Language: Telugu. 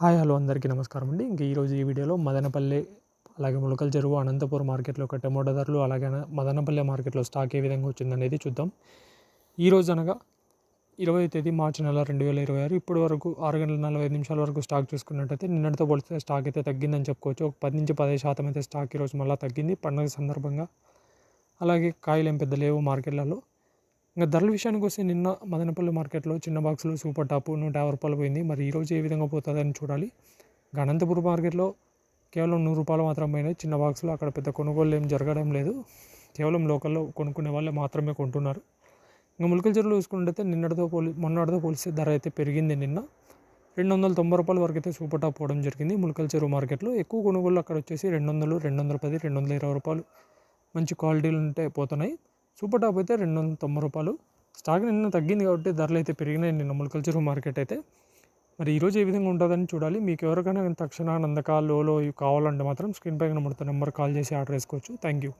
హాయ్ హలో అందరికీ నమస్కారం అండి. ఇంక ఈరోజు ఈ వీడియోలో మదనపల్లె అలాగే ములకల చెరువు అనంతపురం మార్కెట్లో ఒక టమోటా ధరలు అలాగే మదనపల్లె మార్కెట్లో స్టాక్ ఏ విధంగా వచ్చిందనేది చూద్దాం. ఈరోజు అనగా 20వ తేదీ మార్చి నెల 2026 ఇప్పటి వరకు 6 గంటల 45 నిమిషాల వరకు స్టాక్ చూసుకున్నట్టయితే నిన్నటితో పోలిస్తే స్టాక్ అయితే తగ్గిందని చెప్పుకోవచ్చు. ఒక 10-15% అయితే స్టాక్ ఈరోజు మళ్ళీ తగ్గింది పండుగ సందర్భంగా. అలాగే కాయలు ఏం పెద్ద లేవు మార్కెట్లలో. ఇంకా ధరల విషయానికి వస్తే నిన్న మదనపల్లి మార్కెట్లో చిన్న బాక్సులు సూపర్ టాప్ రూ. 150 పోయింది. మరి ఈరోజు ఏ విధంగా పోతుందని చూడాలి. అనంతపురం మార్కెట్లో కేవలం రూ. 100 మాత్రం పోయినాయి చిన్న బాక్సులు. అక్కడ పెద్ద కొనుగోలు ఏం జరగడం లేదు. కేవలం లోకల్లో కొనుక్కునే వాళ్ళే మాత్రమే కొంటున్నారు. ఇంకా ములకల చెరువులు చూసుకున్నట్టయితే మొన్నటితో పోలిస్తే ధర అయితే పెరిగింది. నిన్న రూ. 290 వరకు అయితే సూపర్ టాప్ పోవడం జరిగింది. ములకల చెరువు మార్కెట్లో ఎక్కువ కొనుగోలు అక్కడ వచ్చేసి 200, 210, రూ. 220 మంచి క్వాలిటీలు ఉంటే పోతున్నాయి. సూపర్ టాప్ అయితే రూ. 290. స్టాక్ నిన్న తగ్గింది కాబట్టి ధరలు అయితే పెరిగినాయి నిన్న ములకల చెరువు మార్కెట్ అయితే. మరి ఈరోజు ఏ విధంగా ఉంటుందని చూడాలి. మీకు ఎవరికైనా తక్షణ నందక లోలో ఇవి కావాలంటే మాత్రం స్క్రీన్ పై కనబడుతున్న నెంబర్ కాల్ చేసి ఆర్డర్ చేసుకోవచ్చు. Thank you.